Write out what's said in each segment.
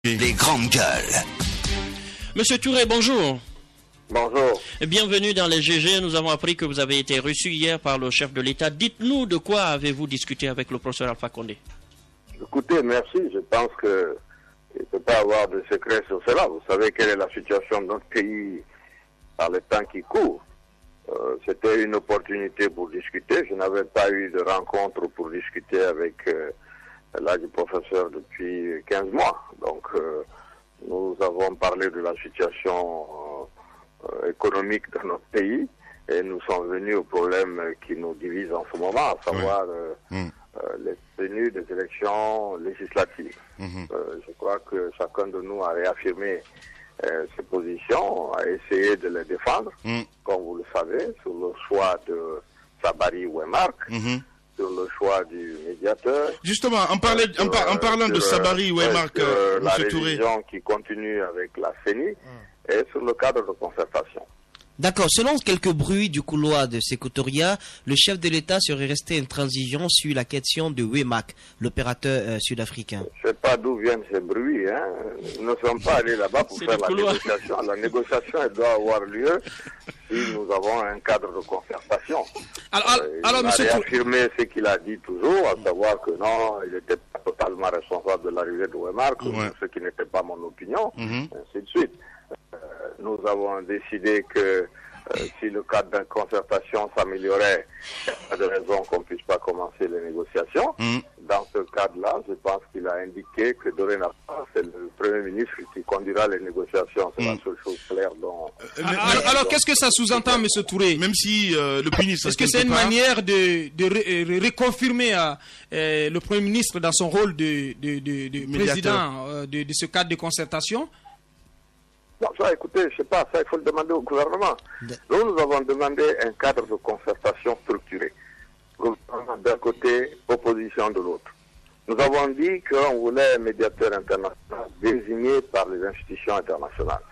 Les grandes gueules. Monsieur Touré, bonjour. Bonjour. Bienvenue dans les GG. Nous avons appris que vous avez été reçu hier par le chef de l'État. Dites-nous de quoi avez-vous discuté avec le professeur Alpha Condé? Écoutez, merci. Je pense qu'il ne peut pas avoir de secret sur cela. Vous savez quelle est la situation de notre pays par les temps qui courent. C'était une opportunité pour discuter. Je n'avais pas eu de rencontre pour discuter avec là du professeur depuis 15 mois. Donc, nous avons parlé de la situation économique de notre pays et nous sommes venus au problème qui nous divise en ce moment, à savoir les tenues des élections législatives. Je crois que chacun de nous a réaffirmé ses positions, a essayé de les défendre, comme vous le savez, sur le choix de Sabari Ouemark, sur le choix du médiateur. Justement, en parlant de Sabari Ouemark, la M. Touré. révision qui continue avec la CENI et sur le cadre de concertation. D'accord. Selon quelques bruits du couloir de Sécoutoria, le chef de l'État serait resté intransigeant sur la question de Ouemark, l'opérateur sud-africain. Je ne sais pas d'où viennent ces bruits. Nous ne sommes pas allés là-bas pour faire la négociation. La négociation, elle doit avoir lieu si nous avons un cadre de concertation. Il a réaffirmé ce qu'il a dit toujours, à savoir que non, il n'était pas totalement responsable de l'arrivée de Ouemark, ce qui n'était pas mon opinion, ainsi de suite. Nous avons décidé que si le cadre de concertation s'améliorait, il n'y a pas de raison qu'on ne puisse pas commencer les négociations. Dans ce cadre-là, je pense qu'il a indiqué que dorénavant, c'est le Premier ministre qui conduira les négociations. C'est la seule chose claire dont... Alors, qu'est-ce que ça sous-entend, M. Touré? Même si le ministre... Est-ce que c'est une manière de reconfirmer le Premier ministre dans son rôle de président de ce cadre de concertation? Non, ça, écoutez, je ne sais pas, ça, il faut le demander au gouvernement. Nous avons demandé un cadre de concertation structuré. Gouvernement d'un côté, opposition de l'autre. Nous avons dit qu'on voulait un médiateur international désigné par les institutions internationales.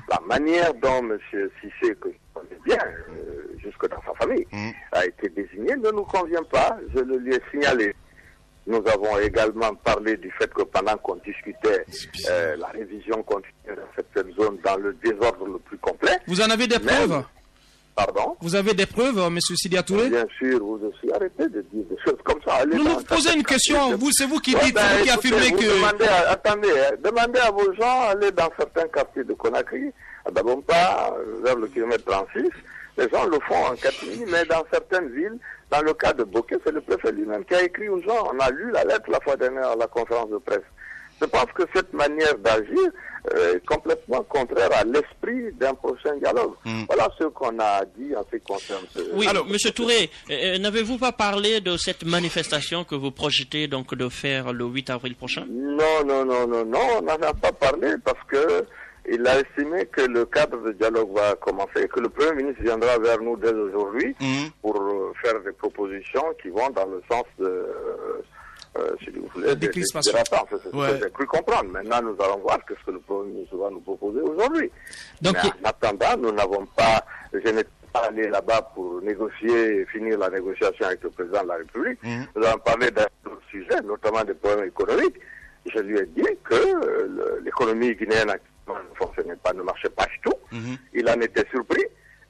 La manière dont M. Cissé, que je connais bien, jusque dans sa famille, a été désigné ne nous convient pas. Je le lui ai signalé. Nous avons également parlé du fait que pendant qu'on discutait, la révision continuait dans cette zone dans le désordre le plus complet. Vous en avez des preuves? Pardon? Vous avez des preuves, M. Sidia Touré? Bien sûr, vous aussi. Arrêtez de dire des choses comme ça. Nous nous posons une question. C'est vous qui dites, c'est vous qui affirmez que... Demandez à vos gens, allez dans certains quartiers de Conakry, à Dabompa, vers le kilomètre 36. Les gens le font en Catini, mais dans certaines villes, dans le cas de Bokeh, c'est le préfet lui-même qui a écrit aux gens. On a lu la lettre la fois dernière à la conférence de presse. Je pense que cette manière d'agir est complètement contraire à l'esprit d'un prochain dialogue. Voilà ce qu'on a dit en ce qui concerne. Oui, alors, M. Touré, n'avez-vous pas parlé de cette manifestation que vous projetez donc de faire le 8 avril prochain? Non, on n'en a pas parlé parce que il a estimé que le cadre de dialogue va commencer et que le Premier ministre viendra vers nous dès aujourd'hui pour faire des propositions qui vont dans le sens de... si vous voulez, des rassemblements. C'est ce que j'ai cru comprendre. Maintenant, nous allons voir ce que le Premier ministre va nous proposer aujourd'hui. Donc, mais en attendant, nous n'avons pas... Je n'étais pas allé là-bas pour négocier et finir la négociation avec le président de la République. Nous avons parlé d'un autre sujet, notamment des problèmes économiques. Je lui ai dit que l'économie guinéenne ne fonctionnait pas, ne marchait pas du tout. Il en était surpris.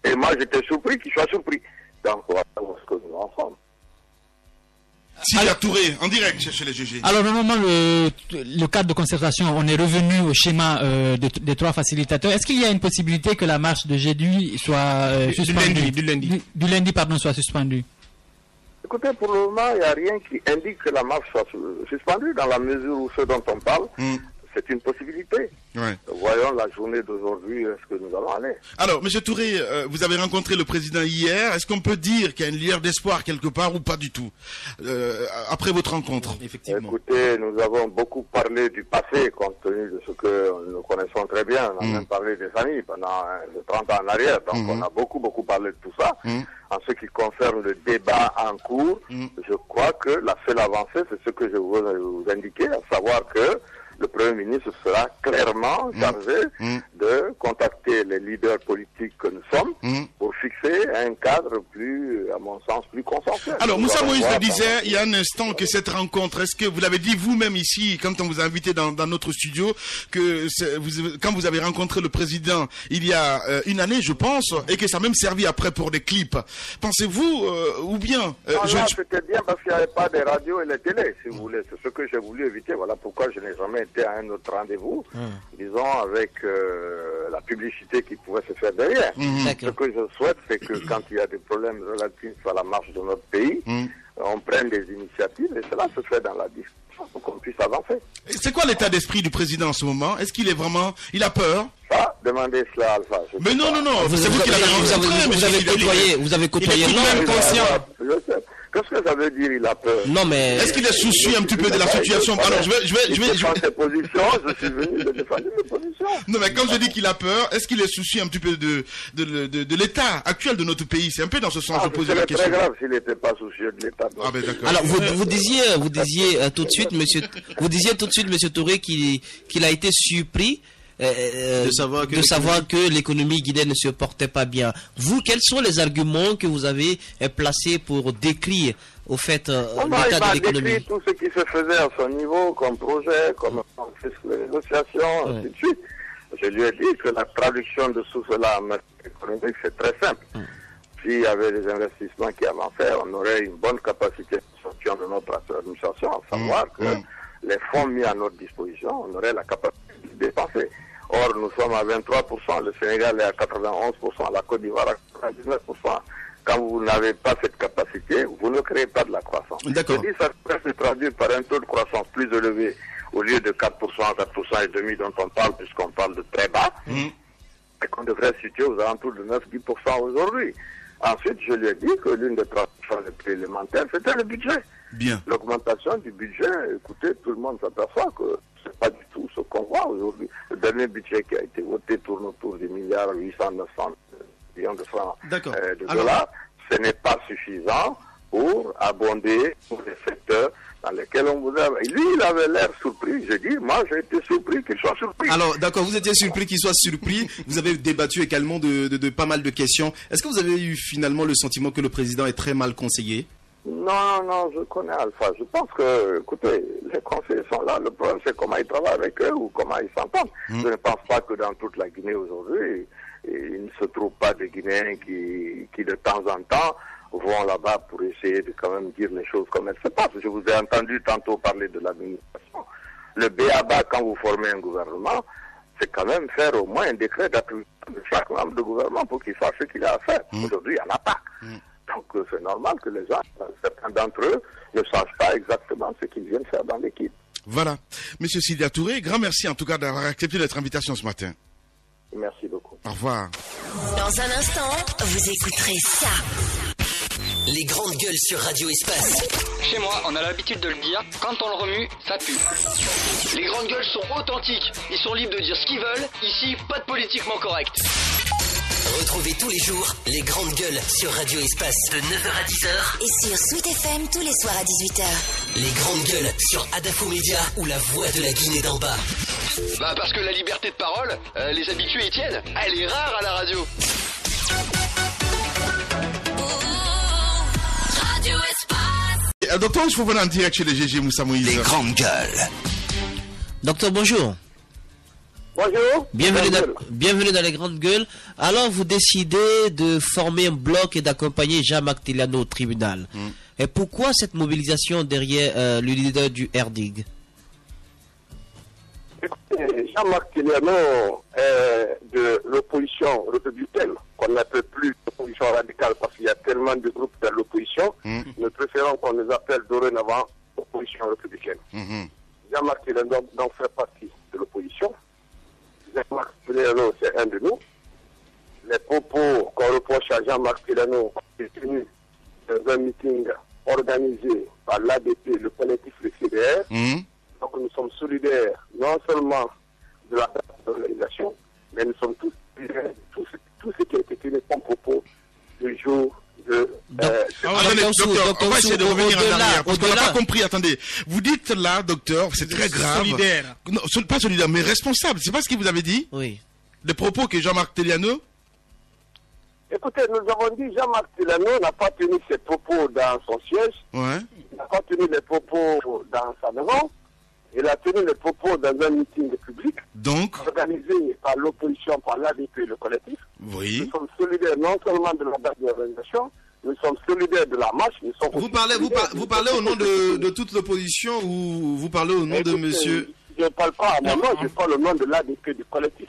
Et moi, j'étais surpris qu'il soit surpris. Donc, voilà ce que nous ensemble. Sidia Touré, en direct chez les GG. Alors, normalement, le cadre de concertation, on est revenu au schéma des trois facilitateurs. Est-ce qu'il y a une possibilité que la marche de jeudi soit suspendue? Du lundi, soit suspendue? Écoutez, pour le moment, il n'y a rien qui indique que la marche soit suspendue dans la mesure où ce dont on parle, c'est une possibilité. Voyons la journée d'aujourd'hui, est-ce que nous allons aller. Alors, M. Touré, vous avez rencontré le président hier. Est-ce qu'on peut dire qu'il y a une lueur d'espoir quelque part ou pas du tout après votre rencontre? Effectivement. Écoutez, nous avons beaucoup parlé du passé, compte tenu de ce que nous connaissons très bien. On a même parlé des familles pendant 30 ans en arrière. Donc, on a beaucoup parlé de tout ça. En ce qui concerne le débat en cours, je crois que la seule avancée, c'est ce que je vous indiquais, à savoir que le Premier ministre sera clairement chargé de contacter les leaders politiques que nous sommes pour fixer un cadre plus, à mon sens, plus consensuel. Alors, Moussa Moïse le disait il y a un instant que cette rencontre, est-ce que vous l'avez dit vous-même ici, quand on vous a invité dans notre studio, que quand vous avez rencontré le président il y a une année, je pense, et que ça a même servi après pour des clips. Pensez-vous, ou bien... c'était bien parce qu'il n'y avait pas de radio et les télés, si vous voulez. C'est ce que j'ai voulu éviter. Voilà pourquoi je n'ai jamais été à un autre rendez-vous, disons, avec la publicité qui pouvait se faire derrière. Ce que je souhaite, c'est que quand il y a des problèmes relatifs à la marche de notre pays, on prenne des initiatives et cela se fait dans la discussion pour qu'on puisse avancer. C'est quoi l'état d'esprit du président en ce moment? Est-ce qu'il est vraiment... Il a peur? Demandez cela à Alpha. Mais non, c'est vous qui l'avez rencontré. Vous avez côtoyé l'homme conscient. Je sais. Qu'est-ce que ça veut dire, il a peur? Non, mais... Est-ce qu'il est soucieux un petit peu de la situation? Alors, je vais... ses positions, je suis venu de défendre mes positions. Non, mais quand je dis qu'il a peur, est-ce qu'il est soucieux un petit peu de l'état actuel de notre pays? C'est un peu dans ce sens que je pose la question. C'est très grave s'il n'était pas soucieux de l'état. Ben d'accord. Alors, vous disiez tout de suite, monsieur Touré, qu'il a été surpris de savoir que l'économie guinéenne ne se portait pas bien. Vous, quels sont les arguments que vous avez placés pour décrire au fait l'état de l'économie? Il a décrit tout ce qui se faisait à son niveau comme projet, comme négociation, ainsi de suite. Je lui ai dit que la traduction de tout cela en matière économique, c'est très simple. S'il y avait des investissements qui avançaient, on aurait une bonne capacité de gestion de notre administration, à savoir que les fonds mis à notre disposition, on aurait la capacité de dépenser. Or, nous sommes à 23%, le Sénégal est à 91%, la Côte d'Ivoire à 99%. Quand vous n'avez pas cette capacité, vous ne créez pas de la croissance. D'accord. Je dis ça peut se traduire par un taux de croissance plus élevé au lieu de 4%, 4% et demi dont on parle, puisqu'on parle de très bas, et qu'on devrait se situer aux alentours de 9-10% aujourd'hui. Ensuite, je lui ai dit que l'une des transactions les plus élémentaires, c'était le budget. Bien. L'augmentation du budget, écoutez, tout le monde s'aperçoit que c'est pas du tout ce qu'on voit aujourd'hui. Le dernier budget qui a été voté tourne autour des milliards 800, 900 millions de francs de dollars. Ce n'est pas suffisant pour abonder tous les secteurs dans lesquels on vous a... Lui, il avait l'air surpris. J'ai dit, moi, j'ai été surpris qu'il soit surpris. Alors, d'accord, vous étiez surpris qu'il soit surpris. Vous avez débattu également de pas mal de questions. Est-ce que vous avez eu finalement le sentiment que le président est très mal conseillé? Non, je connais Alpha. Je pense que, écoutez, les conseillers sont là. Le problème, c'est comment ils travaillent avec eux ou comment ils s'entendent. Je ne pense pas que dans toute la Guinée aujourd'hui, il ne se trouve pas de Guinéens qui de temps en temps, vont là-bas pour essayer de quand même dire les choses comme elles se passent. Je vous ai entendu tantôt parler de l'administration. Le BABA, quand vous formez un gouvernement, c'est quand même faire au moins un décret d'attribution de chaque membre de gouvernement pour qu'il sache ce qu'il a à faire. Aujourd'hui, il n'y en a pas. Donc c'est normal que les gens, certains d'entre eux, ne sachent pas exactement ce qu'ils viennent faire dans l'équipe. Voilà. Monsieur Sidia Touré, grand merci en tout cas d'avoir accepté notre invitation ce matin. Merci beaucoup. Au revoir. Dans un instant, vous écouterez ça. Les grandes gueules sur Radio Espace. Chez moi, on a l'habitude de le dire, quand on le remue, ça pue. Les grandes gueules sont authentiques. Ils sont libres de dire ce qu'ils veulent. Ici, pas de politiquement correct. Retrouvez tous les jours les grandes gueules sur Radio Espace de 9h à 10h. Et sur Sweet FM tous les soirs à 18h. Les grandes gueules sur Adafo Média ou la voix de la Guinée d'en bas. Bah parce que la liberté de parole, les habitués y tiennent. Elle est rare à la radio. Radio Espace. Docteur, je vous venir en direct chez les GG Moussa Moïse. Les grandes gueules. Docteur, bonjour. Bonjour. Bienvenue dans les grandes gueules. Alors, vous décidez de former un bloc et d'accompagner Jean-Marc Tiliano au tribunal. Et pourquoi cette mobilisation derrière le leader du RDIG? Écoutez, Jean-Marc Tiliano est de l'opposition républicaine, qu'on n'appelle plus l'opposition radicale parce qu'il y a tellement de groupes de l'opposition. Nous préférons qu'on les appelle dorénavant opposition républicaine. Jean-Marc Tiliano donc fait partie de l'opposition. Jean-Marc Tiliano, c'est un de nous. Les propos qu'on reproche à Jean-Marc Tiliano sont tenus dans un meeting organisé par l'ADP, le collectif le CDR. Donc nous sommes solidaires non seulement de la organisation, mais nous sommes tous solidaires de tout ce qui a été tenu comme propos le jour Docteur, on va essayer de revenir en arrière, parce qu'on n'a pas compris, attendez. Vous dites là, docteur, c'est très grave. Solidaire. Non, pas solidaire, mais responsable, c'est pas ce qu'il vous avait dit? Oui. Les propos que Jean-Marc Teliano? Écoutez, nous avons dit Jean-Marc Teliano n'a pas tenu ses propos dans son siège, il n'a pas tenu les propos dans sa maison, il a tenu les propos dans un meeting public, organisé par l'opposition, par l'ADP et le collectif. Oui. Nous sommes solidaires non seulement de la base de l'organisation, nous sommes solidaires de la marche. Vous parlez au nom de toute l'opposition ou vous parlez au nom de monsieur... Je ne parle pas à mon nom, je parle au nom de l'ADP du collectif.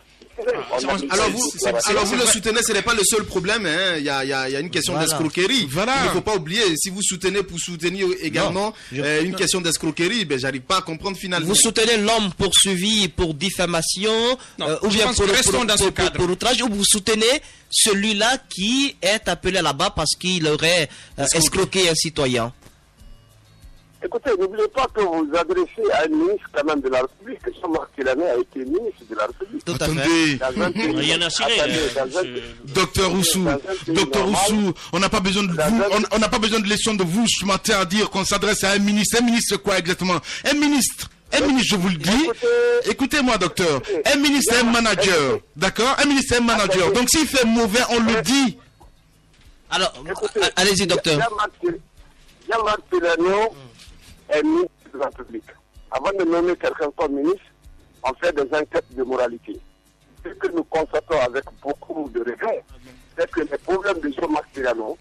Alors vous le soutenez, ce n'est pas le seul problème, hein. Il y a une question d'escroquerie. Voilà. Il ne faut pas oublier, si vous soutenez pour soutenir également une question d'escroquerie, ben j'arrive pas à comprendre finalement. Vous soutenez l'homme poursuivi pour diffamation ou bien pour outrage, ou vous soutenez celui-là qui est appelé là-bas parce qu'il aurait escroqué un citoyen? Écoutez, n'oubliez pas que vous vous adressez à un ministre quand même de la République. Jean-Marc Teliano a été ministre de la République. Tout à fait. Rien à cirer. Docteur Roussou, on n'a pas besoin de vous, on n'a pas besoin de leçons de vous ce matin à dire qu'on s'adresse à un ministre. Un ministre quoi exactement? Un ministre, je vous le dis. Écoutez-moi, docteur. Un ministre est un manager. D'accord? Un ministre est un manager. Donc s'il fait mauvais, on le dit. Alors, allez-y, docteur. Jean-Marc Teliano est ministre de la République. Avant de nommer quelqu'un comme ministre, on fait des enquêtes de moralité. Ce que nous constatons avec beaucoup de regret, c'est que les problèmes de Jean-Marc Teliano,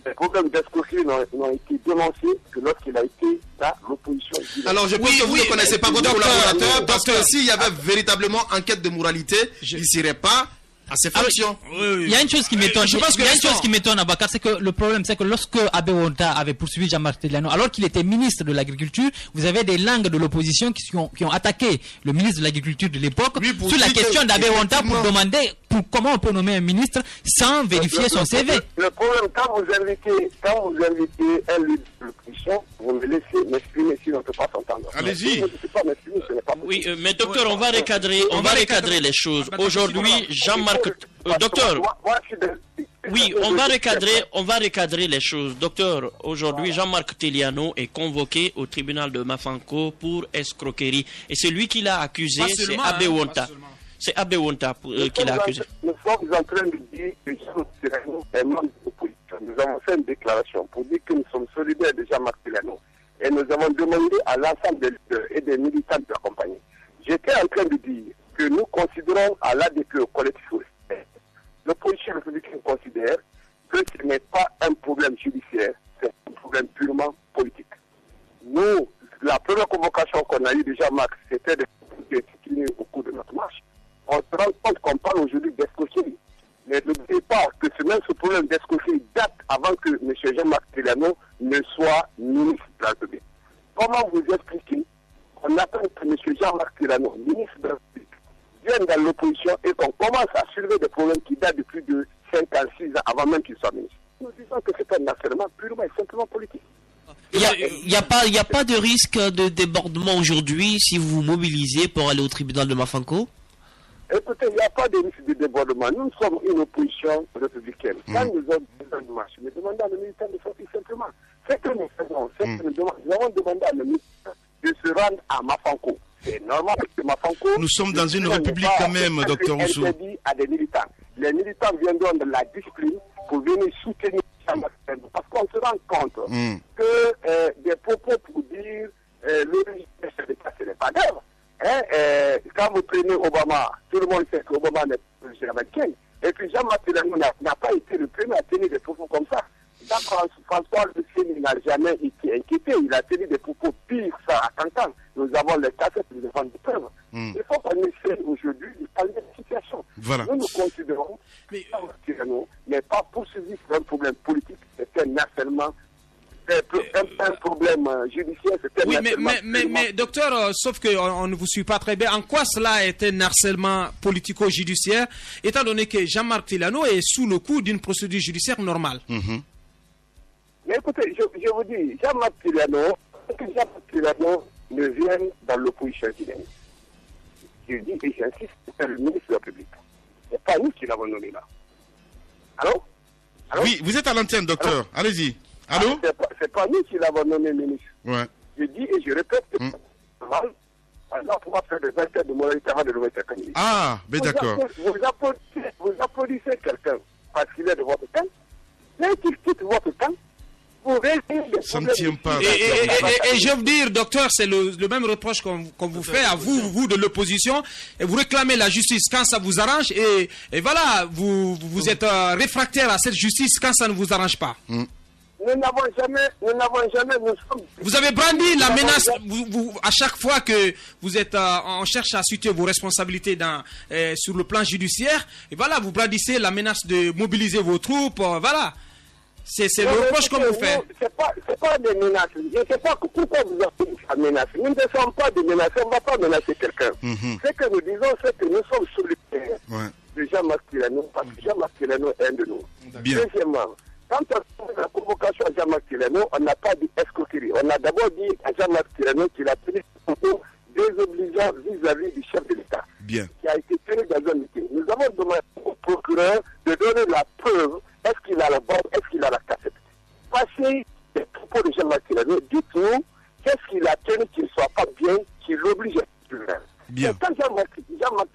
les problèmes d'escroquerie n'ont été dénoncés que lorsqu'il a été dans l'opposition. Alors je pense que vous ne connaissez pas votre collaborateur, parce que s'il y avait véritablement enquête de moralité, il ne serait pas à ses fonctions. Il y a une chose qui m'étonne. Il y a une chose qui m'étonne, Abakar, c'est que le problème, c'est que lorsque Abe Wonta avait poursuivi Jean-Marc Teliano, alors qu'il était ministre de l'Agriculture, vous avez des langues de l'opposition qui ont attaqué le ministre de l'Agriculture de l'époque sur la question d'Abe Wonta pour demander comment on peut nommer un ministre sans vérifier son CV. Le problème, quand vous invitez un leader de l'opposition, vous me laissez m'exprimer si on ne peut pas s'entendre. Allez-y. Oui, mais docteur, on va recadrer les choses. Aujourd'hui, Jean-Marc... docteur, oui, on va recadrer les choses. Docteur, aujourd'hui, Jean-Marc Teliano est convoqué au tribunal de Mafanko pour escroquerie. Et celui qui l'a accusé, c'est Abe Wonta. C'est Abe Wonta qui l'a accusé. Nous sommes en train de dire que Jean-Marc Teliano est membre de l'opposition. Nous avons fait une déclaration pour dire que nous sommes solidaires de Jean-Marc Teliano. Et nous avons demandé à l'ensemble des leaders et des militants de l'accompagner. J'étais en train de dire que nous considérons à l'ADP au collectif l'opposition républicaine considère que ce n'est pas un problème judiciaire, c'est un problème purement politique. Nous, la première convocation qu'on a eue de Jean-Marc, c'était de discipliner au cours de notre marche. On se rend compte qu'on parle aujourd'hui d'escroquerie. Mais n'oubliez pas que ce problème d'escroquerie date avant que M. Jean-Marc Teliano ne soit ministre de la République. Comment vous expliquer qu'on attend que M. Jean-Marc Teliano, ministre de la République, vienne dans l'opposition et qu'on commence à soulever des problèmes qui datent de plus de 5 à 6 ans avant même qu'il soit ministre? Nous disons que c'est un harcèlement purement et simplement politique. Il n'y a pas de risque de débordement aujourd'hui si vous vous mobilisez pour aller au tribunal de Mafanko? Écoutez, il n'y a pas de risque de débordement. Nous sommes une opposition républicaine. Quand nous avons besoin de marche, nous demandons à nos militants de sortir simplement. Ce que nous faisons, c'est que nous avons demandé à nos militants de se rendre à Mafanko. C'est normal que Mafanko... Nous sommes dans une république quand même, docteur Roussou. À des militants. Les militants viendront de la discipline pour venir soutenir Jean-Marc Teliano. Parce qu'on se rend compte que des propos pour dire l'origine de ce n'est pas grave. Quand vous prenez Obama, tout le monde sait qu'Obama n'est pas président américain. Et puis Jean-Marc Teliano n'a pas été le premier à tenir des propos comme ça. François Lucien n'a jamais été inquiété. Il a tenu des propos pires ça à Cancan. Nous avons les cassettes, nous avons des preuves. Il faut qu'on essaie aujourd'hui de parler de la situation. Voilà. Nous considérons que Jean-Marc Teliano n'est pas poursuivi sur un problème politique, c'est un harcèlement. Un problème judiciaire, c'est oui, mais docteur, sauf qu'on ne vous suit pas très bien. En quoi cela est un harcèlement politico-judiciaire, étant donné que Jean-Marc Teliano est sous le coup d'une procédure judiciaire normale? Mais écoutez, je vous dis, Jean-Marc Teliano, que Jean-Marc Teliano ne vienne dans l'opposition chilienne. Je dis et j'insiste, c'est le ministre de la République. Ce n'est pas nous qui l'avons nommé là. Alors, Oui, vous êtes à l'antenne, docteur. Allez-y. Allô? C'est pas nous qui l'avons nommé ministre. Ouais. Je dis et je répète que on pourra faire des enquêtes de moralité avant de le mettre à Kanye. Ah, mais d'accord. Vous applaudissez quelqu'un parce qu'il est de votre camp. Dès qu'il quitte votre camp, vous réglez les ça ne tient pas. Et je veux dire, docteur, c'est le même reproche qu'on vous fait à vous de l'opposition. Et vous réclamez la justice quand ça vous arrange. Et voilà, vous êtes réfractaire à cette justice quand ça ne vous arrange pas. Nous n'avons jamais, vous avez brandi la menace, à chaque fois que vous êtes, on cherche à situer vos responsabilités sur le plan judiciaire, et voilà, vous brandissez la menace de mobiliser vos troupes, voilà. C'est le reproche qu'on vous fait. C'est pas des menaces. Je ne sais pas pourquoi vous avez la menace. Nous ne sommes pas des menaces, on ne va pas menacer quelqu'un. Ce que nous disons, c'est que nous sommes solitaires de Jean-Marc Tilano, parce que Jean-Marc Tilano est un de nous. Deuxièmement, quand on a fait la convocation à Jean-Marc Tilano, on n'a pas dit escroquerie. On a d'abord dit à Jean-Marc Tilano qu'il a tenu des propos désobligeants vis-à-vis du chef de l'État, qui a été tenu dans un meeting. Nous avons demandé au procureur de donner la preuve. Est-ce qu'il a la bombe? Est-ce qu'il a la cassette? Passez les propos de Jean-Marc Tilano, dites-nous qu'est-ce qu'il a tenu qu'il ne soit pas bien, qui l'oblige à être tribunal. Et quand Jean-Marc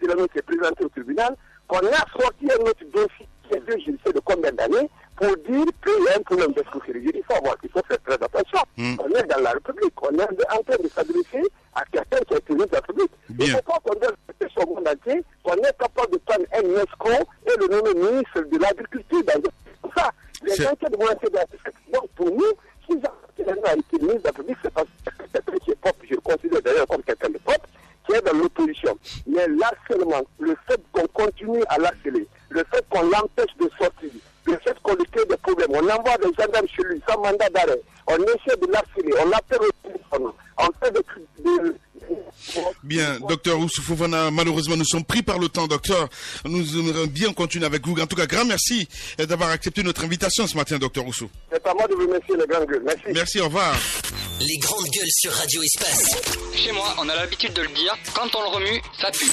Tilano s'est présenté au tribunal, qu'on a sorti un autre dossier qui est vieux, je ne sais de combien d'années, pour dire qu'il y a un problème d'escroquerie. Il faut faire très attention. On est dans la République, on est en train de s'adresser à quelqu'un qui est président de la République. Il ne faut pas qu'on donne au monde entier, qu'on est capable de prendre un escroc et le nommer ministre de l'Agriculture. Dans ça, les enquêtes vont être dans. Donc pour nous, si Jean-Marc a été ministre de la République, c'est parce que c'est quelqu'un qui est propre, je le considère d'ailleurs comme quelqu'un de propre, qui est dans l'opposition. Mais l'harcèlement, le fait qu'on continue à l'harceler, le fait qu'on l'empêche de sortir, le fait qu'on lui crée des problèmes, on envoie des gendarmes chez lui sans mandat d'arrêt, on essaie de l'harceler, on l'appelle au téléphone, on fait des Bien, docteur Oussou Fofana, malheureusement nous sommes pris par le temps, docteur. Nous aimerions bien continuer avec vous. En tout cas, grand merci d'avoir accepté notre invitation ce matin, docteur Oussou. C'est à moi de vous remercier, les grandes gueules. Merci. Merci, au revoir. Les grandes gueules sur Radio Espace. Chez moi, on a l'habitude de le dire, quand on le remue, ça pue.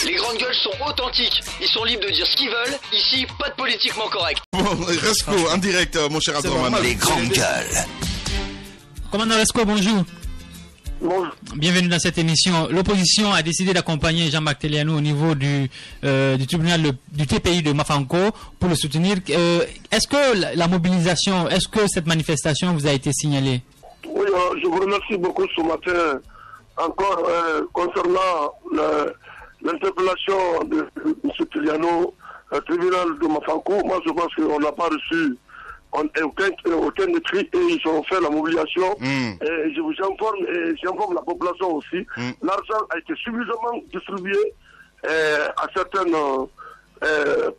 Les grandes gueules sont authentiques. Ils sont libres de dire ce qu'ils veulent. Ici, pas de politiquement correct. Bon, Resco, en direct, mon cher Abdourahmane. Les grandes gueules. Commandant Resco, bonjour. Bonjour. Bienvenue dans cette émission. L'opposition a décidé d'accompagner Jean-Marc Tilano au niveau du tribunal du TPI de Mafanko pour le soutenir. Est-ce que la mobilisation, est-ce que cette manifestation vous a été signalée? Oui, je vous remercie beaucoup ce matin. Encore concernant l'interpellation de M. Tilano au tribunal de Mafanko, moi je pense qu'on n'a pas reçu aucun écrit et ils ont fait la mobilisation. Et je vous informe, et j'informe la population aussi, l'argent a été suffisamment distribué à certaines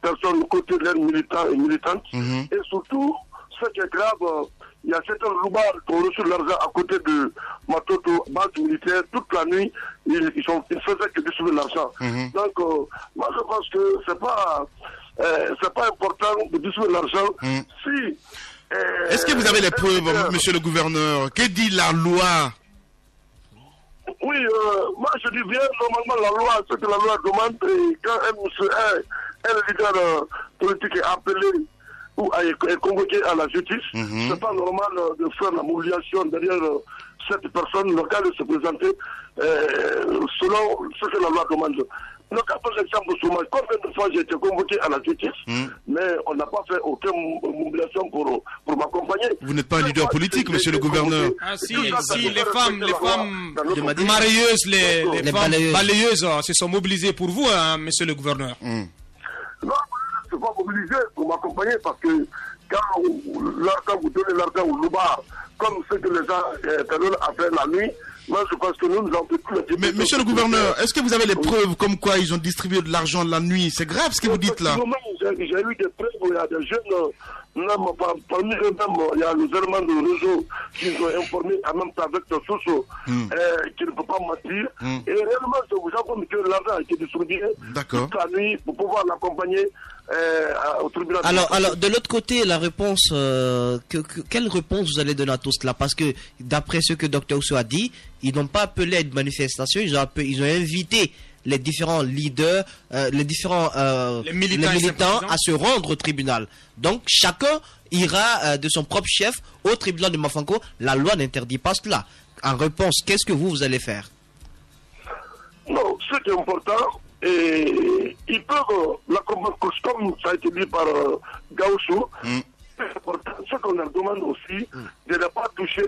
personnes côté de militants et militantes. Et surtout, ce qui est grave, il y a certains loubards qui ont reçu l'argent à côté de Matoto, base militaire, toute la nuit, ils faisaient que distribuer l'argent. Donc, moi je pense que c'est pas important de distribuer l'argent si... Est-ce que vous avez les preuves, monsieur le gouverneur? Que dit la loi? Oui, moi je dis bien, normalement la loi, ce que la loi demande, et quand un leader politique est appelé ou est convoqué à la justice, c'est pas normal de faire la mobilisation derrière cette personne, le cas de se présenter selon ce que la loi demande. Le cas, par exemple, combien de fois j'ai été convoqué à la justice, mais on n'a pas fait aucune mobilisation pour m'accompagner. Vous n'êtes pas un leader politique, monsieur le gouverneur. Ah si, les femmes marieuses, les femmes balayeuses se sont mobilisées pour vous, hein, monsieur le gouverneur. Non, je ne suis pas mobilisé pour m'accompagner parce que quand vous donnez l'argent au loubar, comme ce que les gens après la nuit, moi je pense que nous avons fait tout le temps. Mais monsieur le gouverneur, est-ce que vous avez les preuves comme quoi ils ont distribué de l'argent la nuit? C'est grave ce que vous dites là. J'ai eu des preuves où il y a des jeunes, parmi eux-mêmes, il y a les éléments de réseau qui nous ont informés en même temps avec le Soso, qui ne peut pas mentir. Et réellement, je vous informe que l'argent a été distribué toute la nuit pour pouvoir l'accompagner au tribunal. Alors, de l'autre côté, la réponse, quelle réponse vous allez donner à tout cela? Parce que, d'après ce que Dr Oussou a dit, ils n'ont pas appelé à une manifestation, ils ont invité les différents leaders, les militants à se rendre au tribunal. Donc chacun ira de son propre chef au tribunal de Mafanko. La loi n'interdit pas cela. En réponse, qu'est-ce que vous allez faire? Non, ce qui est important, et ils peuvent, comme ça a été dit par Gaucho, c'est important. Ce qu'on leur demande aussi, de ne pas toucher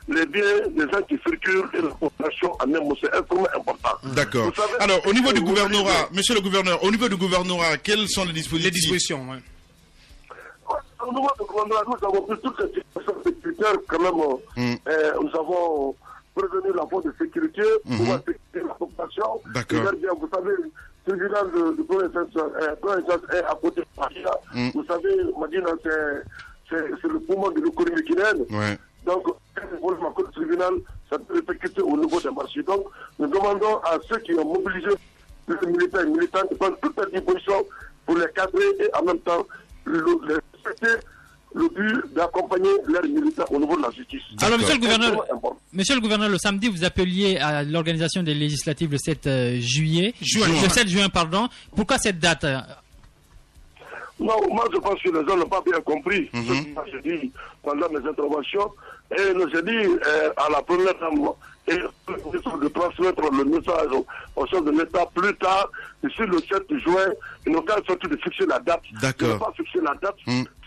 les biens des gens qui circulent et la population en même temps. C'est un point important. D'accord. Alors, au niveau du gouvernorat, monsieur le gouverneur, au niveau du gouvernorat, quelles sont les dispositions? Les dispositions, oui. Au niveau du gouvernorat, nous avons pris toutes les dispositions sécuritaires quand même. Nous avons prévenu la force de sécurité pour sécuriser la population. D'accord. Vous savez, le tribunal de Provençal est à côté de Paris. Vous savez, Madina, c'est le poumon de l'économie guinéenne. Ouais. Donc, le tribunal, ça peut répercuter au niveau des marchés. Donc, nous demandons à ceux qui ont mobilisé les militaires et militantes de prendre toutes les dispositions pour les cadrer et en même temps les respecter le but d'accompagner leurs militaires au niveau de la justice. Alors, monsieur le gouverneur, le samedi, vous appeliez à l'organisation des législatives le 7 juillet. Le 7 juin, pardon. Pourquoi cette date? Non, moi je pense que les gens n'ont pas bien compris ce que j'ai dit pendant mes interventions. Et j'ai dit à la première dame de transmettre le message au chef de l'État plus tard, ici le 7 juin, ils n'ont qu'à sortir de fixer la date. D'accord. Ils n'ont pas fixé la date.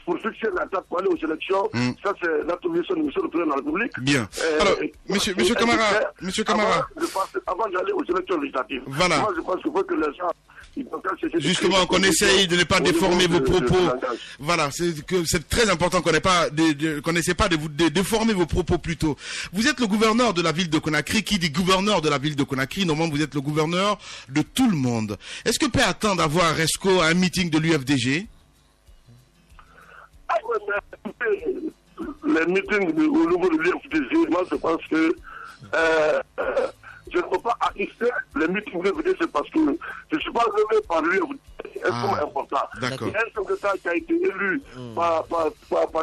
Pour fixer la date pour aller aux élections, ça c'est l'attribution du monsieur le président de la République. Bien. Alors, monsieur Camara, avant d'aller aux élections législatives. Voilà. Moi je pense qu'il faut que les gens... Justement, qu'on essaye de ne pas déformer vos propos. Voilà, c'est très important qu'on n'essaie pas de déformer vos propos plutôt. Vous êtes le gouverneur de la ville de Conakry. Qui dit gouverneur de la ville de Conakry, normalement vous êtes le gouverneur de tout le monde. Est-ce que peut attendre à voir Resco à un meeting de l'UFDG? Les meetings au niveau de l'UFDG, moi je pense que je ne peux pas assister les meetings de l'UFDG, c'est parce que je ne suis pas levé par l'UFDG. C'est important. Il y a un secrétaire qui a été élu par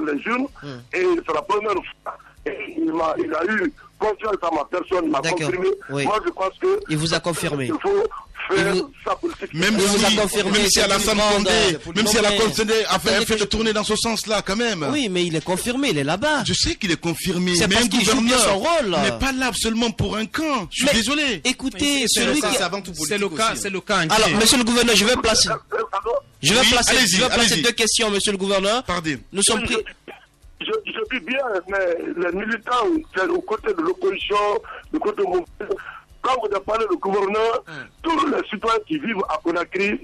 les jeunes et c'est la première fois. Et il a eu confiance à ma personne, il m'a confirmé. Oui. Moi je pense que... Il vous a confirmé. Il faut faire ça pour même si Alassane Condé a fait le tourner dans ce sens-là, quand même. Oui, mais il est confirmé, il est là-bas. Je sais qu'il est confirmé. C'est parce qu'il joue bien son rôle. Mais pas là seulement pour un camp. Je suis désolé. Écoutez, celui qui... C'est le cas. Alors, monsieur le gouverneur, je vais placer deux questions, monsieur le gouverneur. Pardon. Nous sommes pris... Je dis bien, mais les militants, c'est au côté de l'opposition, du côté de mon... Quand vous avez parlé du gouverneur, tous les citoyens qui vivent à Conakry,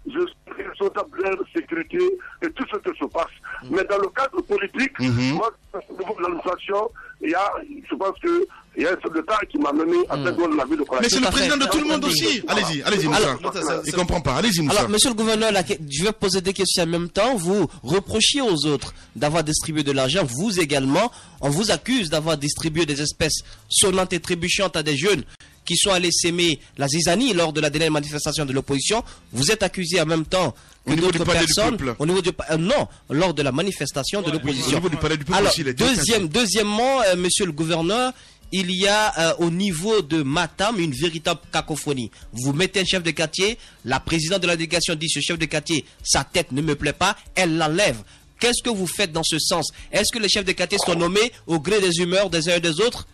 je suis responsable de leur sécurité et tout ce qui se passe. Mais dans le cadre politique, moi, au niveau de l'administration, je pense que il y a un seul d'État qui m'a mené à cette zone de la ville de Conakry. Mais c'est le président de tout le monde aussi. Allez-y, Moussa. Il ne comprend pas. Allez-y, Moussa. Alors, monsieur le gouverneur, je vais poser des questions en même temps. Vous reprochez aux autres d'avoir distribué de l'argent. Vous également, on vous accuse d'avoir distribué des espèces sonnantes et trébuchantes à des jeunes qui sont allés s'aimer la zizanie lors de la dernière manifestation de l'opposition. Vous êtes accusé en même temps que d'autres personnes au niveau du non, lors de la manifestation de l'opposition. Au niveau du palais du peuple alors, aussi, deuxièmement, monsieur le gouverneur, il y a au niveau de Matam une véritable cacophonie. Vous mettez un chef de quartier, la présidente de la délégation dit ce chef de quartier, sa tête ne me plaît pas, elle l'enlève. Qu'est-ce que vous faites dans ce sens? Est-ce que les chefs de quartier sont nommés au gré des humeurs des uns et des autres?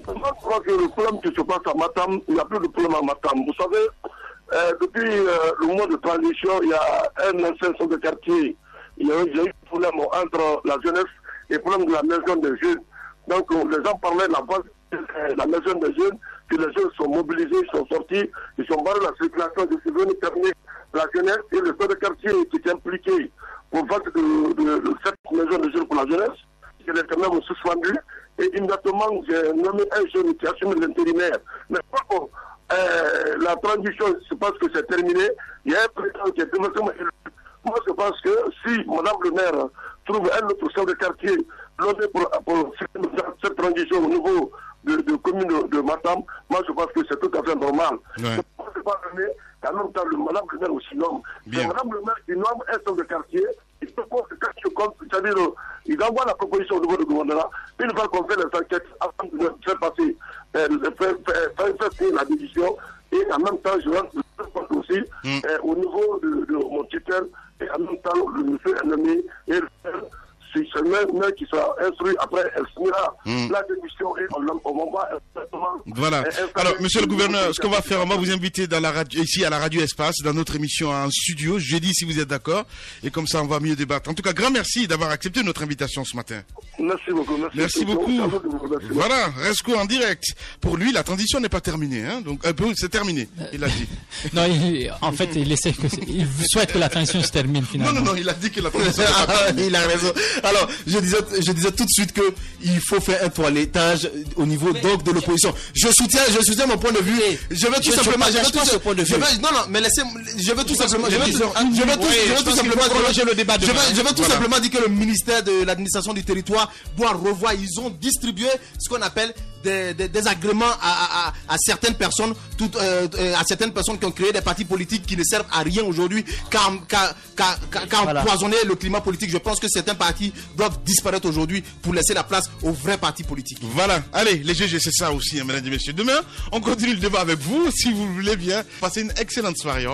Je crois que le problème qui se passe à Matam, il n'y a plus de problème à Matam. Vous savez, depuis le mois de transition, il y a un ancien chef de quartier. Il y a eu un problème entre la jeunesse et le problème de la maison des jeunes. Donc les gens parlaient de la maison des jeunes, puis les jeunes sont mobilisés, ils sont sortis, ils sont barrés la circulation, je suis venu terminer la jeunesse et le chef de quartier qui est impliqué pour vente de cette maison des jeunes pour la jeunesse, il est quand même suspendu. Et immédiatement, j'ai nommé un jeune qui assume l'intérimaire. Mais bon, la transition, je pense que c'est terminé. Il y a un président qui est développement élu. Moi, je pense que si Madame le maire trouve un autre chef de quartier nommé pour cette transition au niveau de commune de Matam, moi, je pense que c'est tout à fait normal. Ouais. Je ne peux pas nommer qu'en même temps, Madame le maire aussi nomme. Mais Madame le maire qui nomme un chef de quartier, il peut pas c'est-à-dire, il envoie la proposition au niveau du gouvernement, puis une fois qu'on fait les enquêtes, avant de faire passer, faire signer la décision, et en même temps, je rentre aussi au niveau de mon tuteur, et en même temps, le monsieur ennemi, et c'est ce même qui sera instruit, après elle signera la démission et on va exactement. Voilà. Alors, monsieur le gouverneur, ce qu'on va faire, on va vous inviter dans la radio, ici à la Radio Espace, dans notre émission en studio, jeudi, si vous êtes d'accord, et comme ça on va mieux débattre. En tout cas, grand merci d'avoir accepté notre invitation ce matin. Merci beaucoup. Merci beaucoup. Voilà, Resco en direct. Pour lui, la transition n'est pas terminée, hein, donc c'est terminé, il a dit. Non, en fait, il souhaite que la transition se termine finalement. Non, il a dit que la transition il a raison. Alors, je disais tout de suite que il faut faire un toilettage au niveau donc de l'opposition. Je soutiens mon point de vue. Je veux tout simplement, dire que le ministère de l'administration du territoire doit revoir. Ils ont distribué ce qu'on appelle des agréments à certaines personnes, à certaines personnes qui ont créé des partis politiques qui ne servent à rien aujourd'hui qu'à empoisonner le climat politique. Je pense que certains partis doivent disparaître aujourd'hui pour laisser la place aux vrais partis politiques. Voilà, allez, les GG, c'est ça aussi, mesdames et messieurs. Demain, on continue le débat avec vous, si vous voulez bien. Passez une excellente soirée.